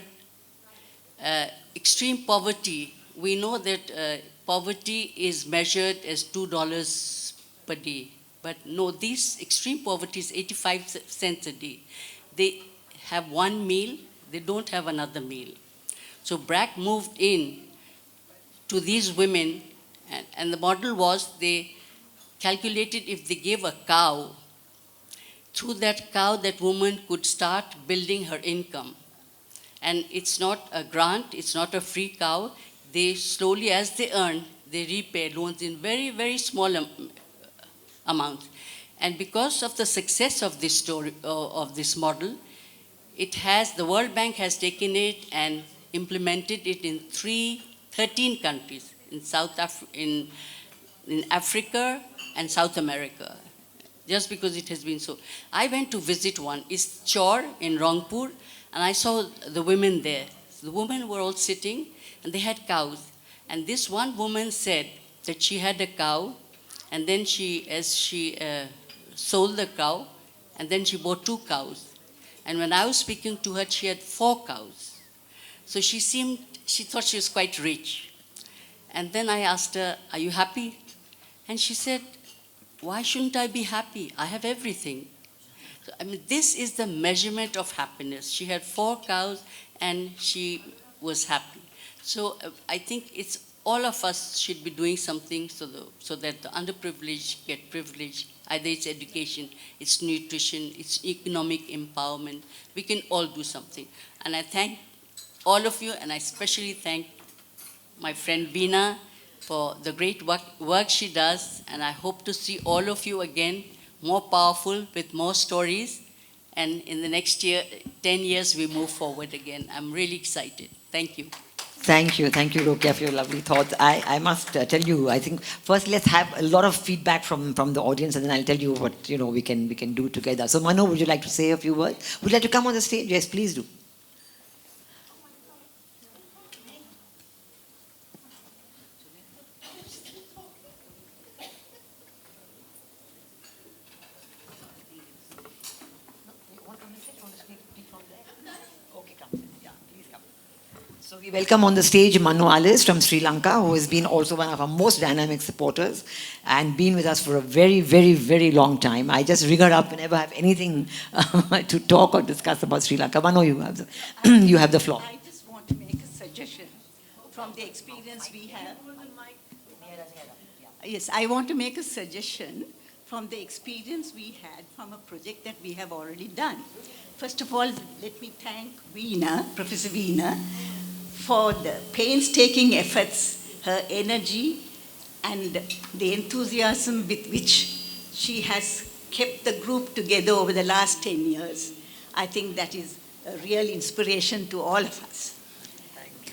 extreme poverty, we know that poverty is measured as $2 per day. But no, this extreme poverty is 85 cents a day. They have one meal, they don't have another meal. So BRAC moved in to these women, and the model was they calculated if they gave a cow, through that cow, that woman could start building her income. And it's not a grant, it's not a free cow. They slowly, as they earn, they repay loans in very, very small amounts. And because of the success of this story, of this model, the World Bank has taken it and implemented it in 13 countries in Africa and South America, just because it has been so. I went to visit one. It's Chor in Rangpur, and I saw the women there. So the women were all sitting, and they had cows. And this one woman said that she had a cow, and then she sold the cow, and then she bought 2 cows. And when I was speaking to her, she had 4 cows. So she thought she was quite rich. And then I asked her, "Are you happy?" And she said, "Why shouldn't I be happy? I have everything." So, this is the measurement of happiness. She had 4 cows and she was happy. So I think all of us should be doing something so that the underprivileged get privileged. Either it's education, it's nutrition, it's economic empowerment. We can all do something. And I thank all of you, and I especially thank my friend Veena for the great work she does, and I hope to see all of you again, more powerful, with more stories, and in the next 10 years, we move forward again. I'm really excited. Thank you. Thank you, Rokia, for your lovely thoughts. I must tell you, I think first let's have a lot of feedback from the audience, and then I'll tell you what we can do together. So Manu, would you like to say a few words? Would you like to come on the stage? Yes, please do. So we welcome on the stage Manu Alice from Sri Lanka, who has been also one of our most dynamic supporters and been with us for a very, very, very long time. I just ring her up whenever I have anything to talk or discuss about Sri Lanka. Manu, you have the floor. I just want to make a suggestion from the experience we have. Yes, I want to make a suggestion from the experience we had from a project that we have already done. First of all, let me thank Veena, Professor Veena, for the painstaking efforts, her energy, and the enthusiasm with which she has kept the group together over the last 10 years. I think that is a real inspiration to all of us.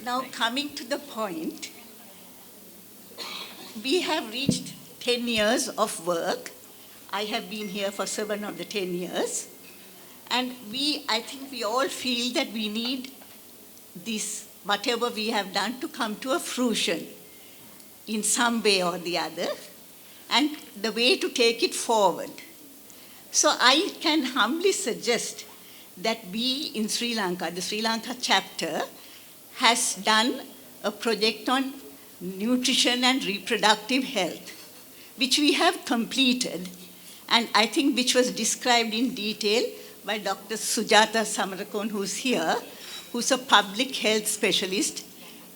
Now, coming to the point, we have reached 10 years of work. I have been here for 7 of the 10 years. And I think we all feel that we need this, whatever we have done, to come to a fruition in some way or the other, and the way to take it forward. So I can humbly suggest that we in Sri Lanka, the Sri Lanka chapter, has done a project on nutrition and reproductive health, which we have completed, and I think which was described in detail by Dr. Sujata Samarakon, who's here, who's a public health specialist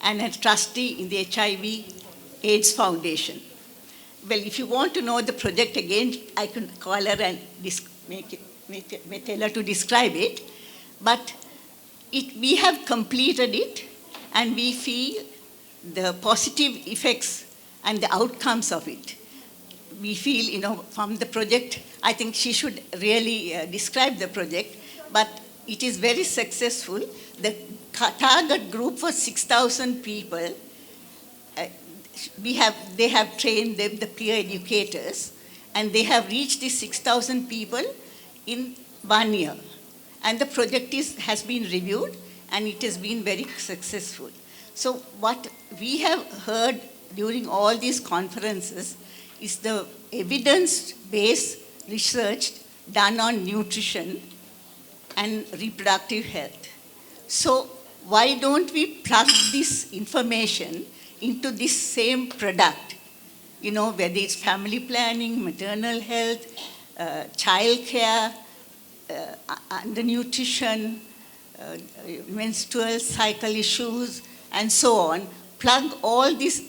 and a trustee in the HIV/AIDS Foundation. Well, if you want to know the project again, I can call her and tell her to describe it. But we have completed it, and we feel the positive effects and the outcomes of it. We feel, from the project, I think she should really describe the project, but it is very successful. The target group was 6,000 people. They have trained them, the peer educators, and they have reached these 6,000 people in 1 year. And the project has been reviewed, and it has been very successful. So what we have heard during all these conferences is the evidence-based research done on nutrition and reproductive health. So why don't we plug this information into this same product? Whether it's family planning, maternal health, child care, undernutrition, menstrual cycle issues, and so on. Plug all this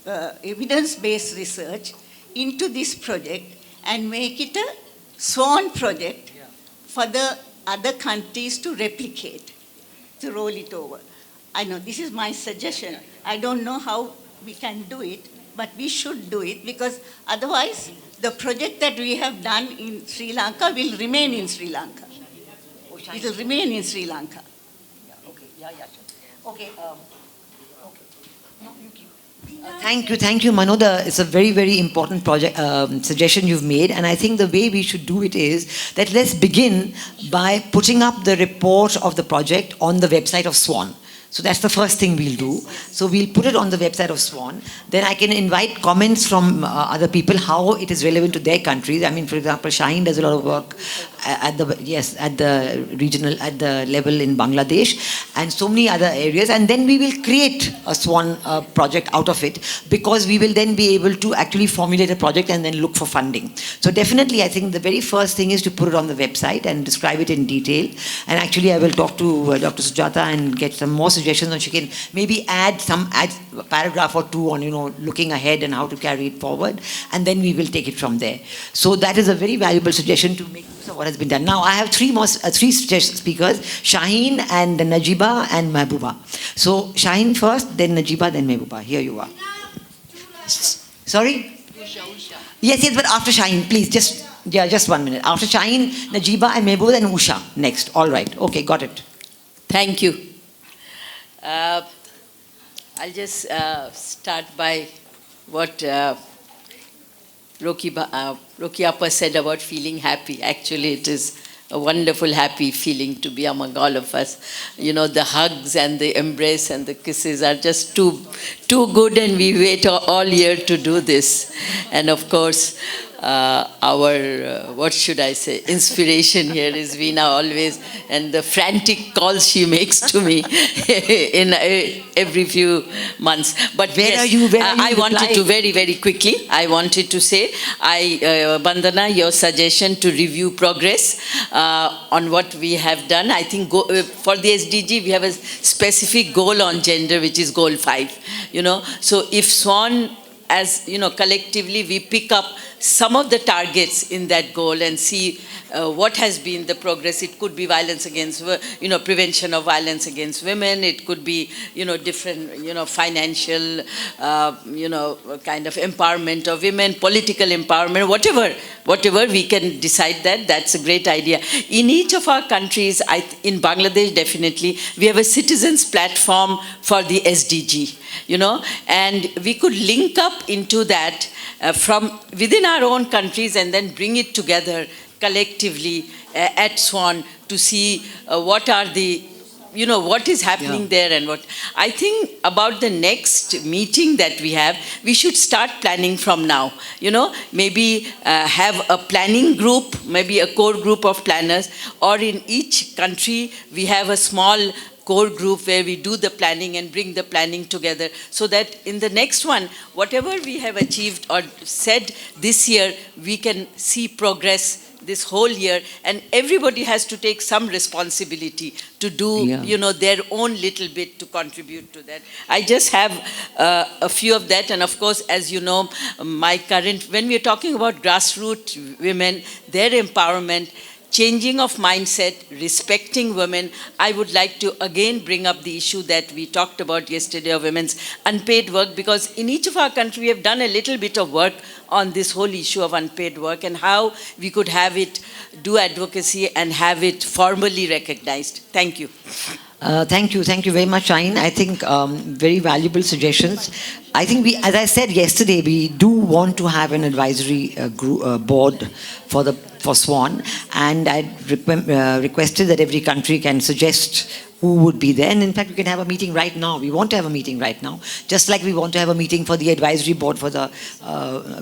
evidence-based research into this project and make it a SWAN project for the other countries to replicate, to roll it over. I know this is my suggestion. I don't know how we can do it, but we should do it, because otherwise the project that we have done in Sri Lanka will remain in Sri Lanka. It will remain in Sri Lanka. Okay. No, you keep. Thank you, Mano. It's a very, very important project suggestion you've made, and I think the way we should do it is that let's begin by putting up the report of the project on the website of SWAN. So that's the first thing we'll do. So we'll put it on the website of SWAN. Then I can invite comments from other people how it is relevant to their countries. I mean, for example, Shaheen does a lot of work at the level in Bangladesh and so many other areas. And then we will create a SWAN project out of it, because we will then be able to actually formulate a project and then look for funding. So definitely, I think the very first thing is to put it on the website and describe it in detail. And actually, I will talk to Dr. Sujata and get some more suggestions, and she can maybe add a paragraph or two on, looking ahead and how to carry it forward, and then we will take it from there. So that is a very valuable suggestion to make use of what has been done. Now I have three speakers: Shaheen and Najiba and Mehbooba. So Shaheen first, then Najiba, then Mehbooba. Here you are. Sorry? Usha. Yes, but after Shaheen, please, just 1 minute. After Shaheen, Najiba and Mehbooba, then Usha next. All right. Okay, got it. Thank you. I'll just start by what Roki Appa said about feeling happy. Actually, it is a wonderful, happy feeling to be among all of us. The hugs and the embrace and the kisses are just too good, and we wait all year to do this. And of course, what should I say, inspiration here is Veena always, and the frantic calls she makes to me in every few months. But I wanted to very, very quickly, I wanted to say, Bandana, your suggestion to review progress on what we have done. I think for the SDG, we have a specific goal on gender, which is goal 5. So if SWAN, as collectively we pick up some of the targets in that goal and see what has been the progress. It could be violence against, prevention of violence against women. It could be, different, financial, kind of empowerment of women, political empowerment, whatever we can decide that's a great idea. In each of our countries, in Bangladesh definitely, we have a citizens platform for the SDG, and we could link up into that from within our own countries and then bring it together collectively at SWAN to see what are the, what is happening there and what. I think about the next meeting that we have, we should start planning from now. Maybe have a planning group, maybe a core group of planners, or in each country we have a small core group where we do the planning and bring the planning together, so that in the next one, whatever we have achieved or said this year, we can see progress this whole year, and everybody has to take some responsibility to do, their own little bit to contribute to that. I just have a few of that, and of course, as you know, when we are talking about grassroots women, their empowerment, changing of mindset, respecting women, I would like to again bring up the issue that we talked about yesterday of women's unpaid work, because in each of our countries we have done a little bit of work on this whole issue of unpaid work and how we could have it, do advocacy and have it formally recognized. Thank you. Thank you very much, Shine. I think very valuable suggestions. I think as I said yesterday, we do want to have an advisory board for SWAN, and I requested that every country can suggest who would be there. And in fact, we can have a meeting right now. We want to have a meeting right now, just like we want to have a meeting for the advisory board for the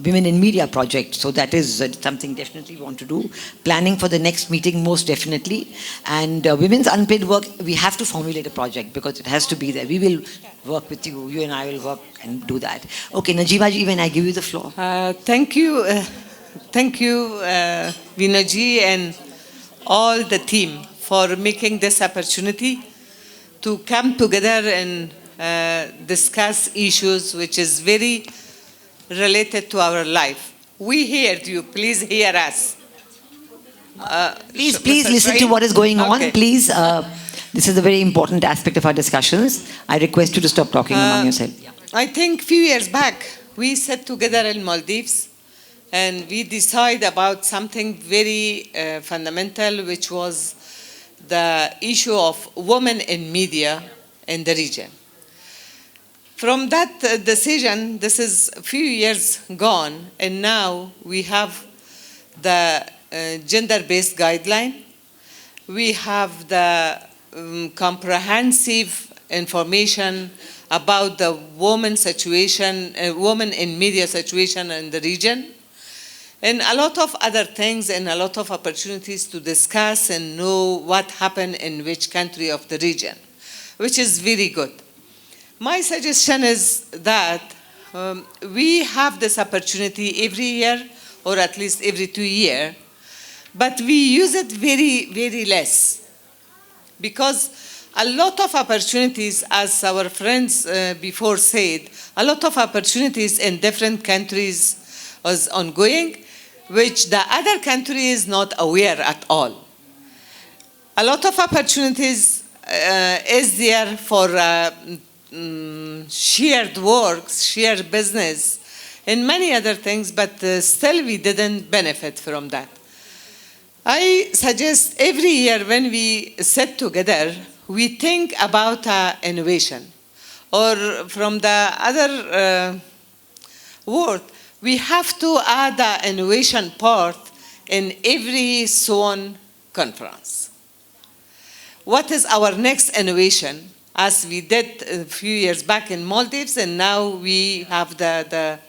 Women in Media project. So that is something definitely we want to do. Planning for the next meeting, most definitely. And women's unpaid work, we have to formulate a project because it has to be there. We will work with you. You and I will work and do that. Okay, Najeeba ji, when I give you the floor. Thank you, Veena ji and all the team for making this opportunity to come together and discuss issues which is very related to our life. We heard you, please hear us. Please listen to what is going on. Please, this is a very important aspect of our discussions. I request you to stop talking among yourself. I think a few years back, we sat together in Maldives and we decided about something very fundamental, which was the issue of women in media in the region. From that decision, this is a few years gone, and now we have the gender-based guideline. We have the comprehensive information about the woman situation, woman in media situation in the region, and a lot of other things and a lot of opportunities to discuss and know what happened in which country of the region, which is very good. My suggestion is that we have this opportunity every year, or at least every 2 years, but we use it very, very less. Because a lot of opportunities, as our friends before said, a lot of opportunities in different countries is ongoing, which the other country is not aware at all. A lot of opportunities is there for shared works, shared business, and many other things, but still we didn't benefit from that. I suggest every year when we sit together, we think about innovation. Or from the other word, we have to add the innovation part in every SWAN conference. What is our next innovation? As we did a few years back in Maldives, and now we have the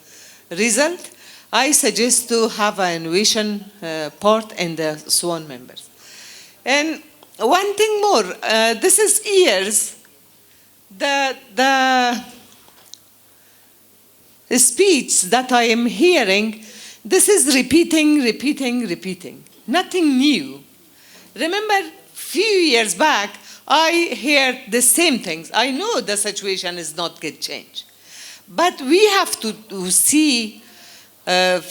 result. I suggest to have an innovation part in the SWAN members. And one thing more, this is years, the speech that I am hearing, this is repeating. Nothing new. Remember, few years back, I heard the same things. I know the situation is not good change. But we have to see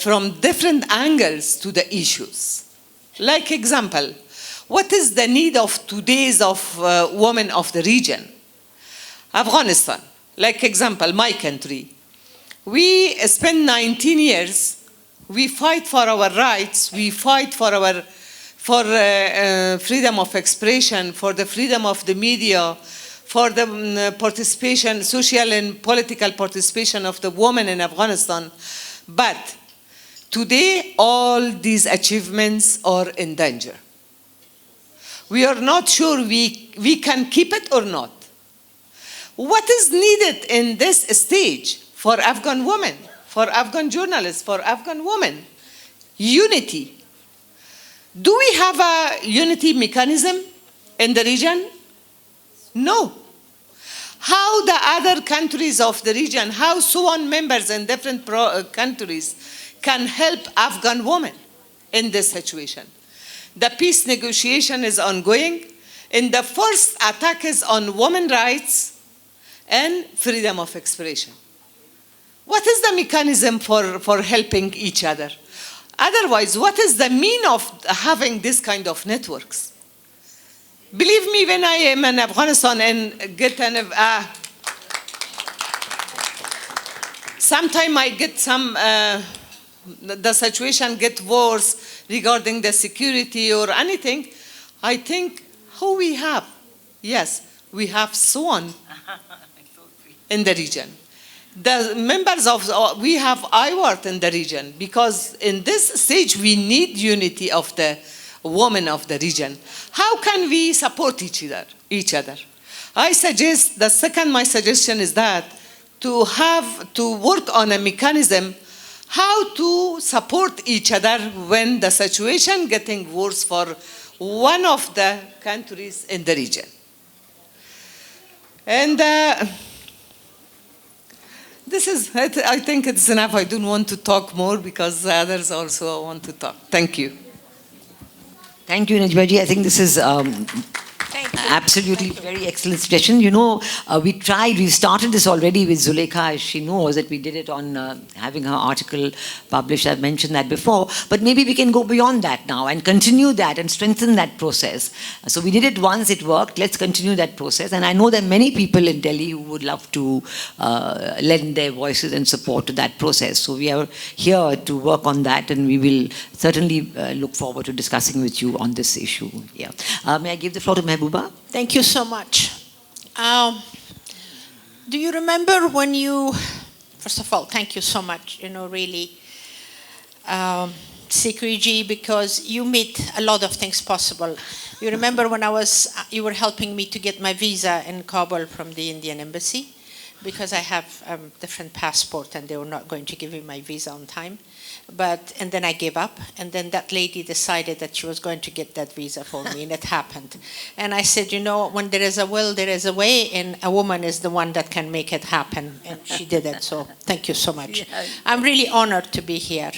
from different angles to the issues. Like example, what is the need of today's women of the region? Afghanistan, like example, my country. We spent 19 years, we fight for our rights, we fight for our freedom of expression, for the freedom of the media, for the participation, social and political participation of the women in Afghanistan. But Today, all these achievements are in danger. We are not sure we can keep it or not. What is needed in this stage for Afghan women, for Afghan journalists, for Afghan women? Unity. Do we have a unity mechanism in the region? No. How the other countries of the region, how SWAN members in different countries can help Afghan women in this situation? The peace negotiation is ongoing, and the first attack is on women's rights and freedom of expression. What is the mechanism for helping each other? Otherwise, what is the meaning of having this kind of networks? Believe me, when I am in Afghanistan and get sometimes I get the situation get worse regarding the security or anything, I think, who we have? Yes, we have SWAN in the region. The members of, we have IWART in the region, because in this stage we need unity of the women of the region. How can we support each other? I suggest, my suggestion is that to work on a mechanism how to support each other when the situation getting worse for one of the countries in the region. And I think it's enough. I don't want to talk more because others also want to talk. Thank you. Thank you, Najma ji. I think this is absolutely very excellent suggestion. You know, we started this already with Zulekha, as she knows that we did it on having her article published. I've mentioned that before. But maybe we can go beyond that now and continue that and strengthen that process. So we did it once, it worked. Let's continue that process. And I know there are many people in Delhi who would love to lend their voices and support to that process. So we are here to work on that, and we will certainly look forward to discussing with you on this issue. Yeah. May I give the floor to Mehbooba? Thank you so much. Do you remember when you, first of all, thank you so much, really, Sikri ji, because you made a lot of things possible. You remember when you were helping me to get my visa in Kabul from the Indian embassy, because I have a different passport and they were not going to give me my visa on time. And then I gave up, and then that lady decided that she was going to get that visa for me, and it happened. And I said, when there is a will, there is a way, and a woman is the one that can make it happen, and she did it, so thank you so much. I'm really honored to be here.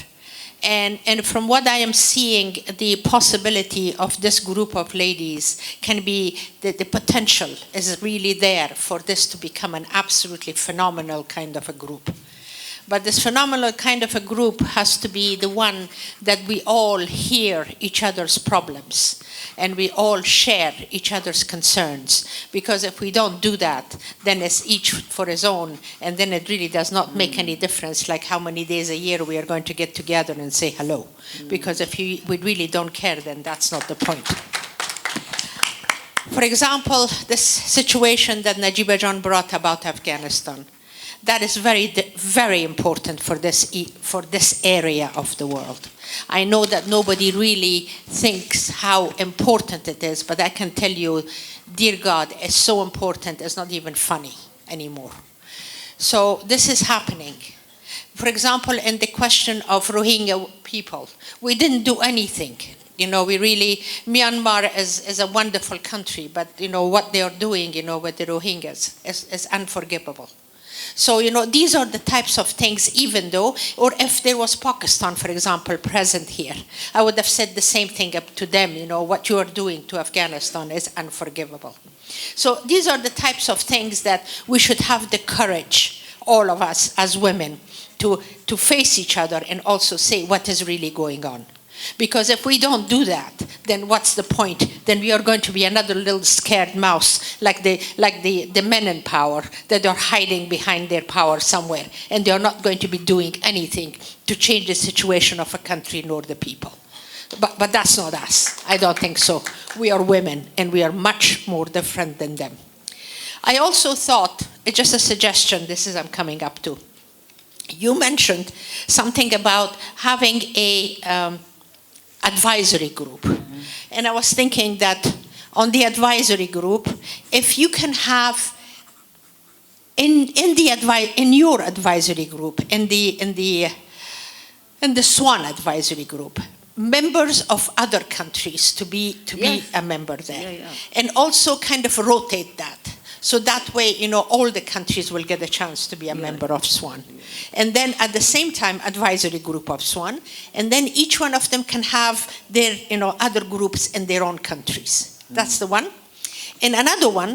And from what I am seeing, the possibility of this group of ladies can be, the potential is really there for this to become an absolutely phenomenal kind of a group. But this phenomenal kind of a group has to be the one that we all hear each other's problems and we all share each other's concerns. Because if we don't do that, then it's each for his own, and then it really does not make any difference like how many days a year we are going to get together and say hello. Because if we really don't care, then that's not the point. For example, this situation that Najiba Jan brought about Afghanistan. That is very, very important for this area of the world. I know that nobody really thinks how important it is, but I can tell you, dear God, it's so important, it's not even funny anymore. So this is happening. For example, in the question of Rohingya people, we didn't do anything. Myanmar is a wonderful country, but what they are doing, with the Rohingyas is unforgivable. So, these are the types of things, even though, or if there was Pakistan, for example, present here, I would have said the same thing up to them, what you are doing to Afghanistan is unforgivable. So these are the types of things that we should have the courage, all of us as women, to face each other and also say what is really going on. Because if we don't do that, then what's the point? Then we are going to be another little scared mouse, like the men in power, that are hiding behind their power somewhere, and they are not going to be doing anything to change the situation of a country nor the people. But that's not us. I don't think so. We are women, and we are much more different than them. I also thought, it's just a suggestion, I'm coming up to. you mentioned something about having a advisory group. And I was thinking that on the advisory group, if you can have in your advisory group, in the SWAN advisory group, members of other countries to be a member there, and also kind of rotate that. So that way, all the countries will get a chance to be a member of SWAN. And then at the same time, advisory group of SWAN. And then each one of them can have their, other groups in their own countries. That's the one. And another one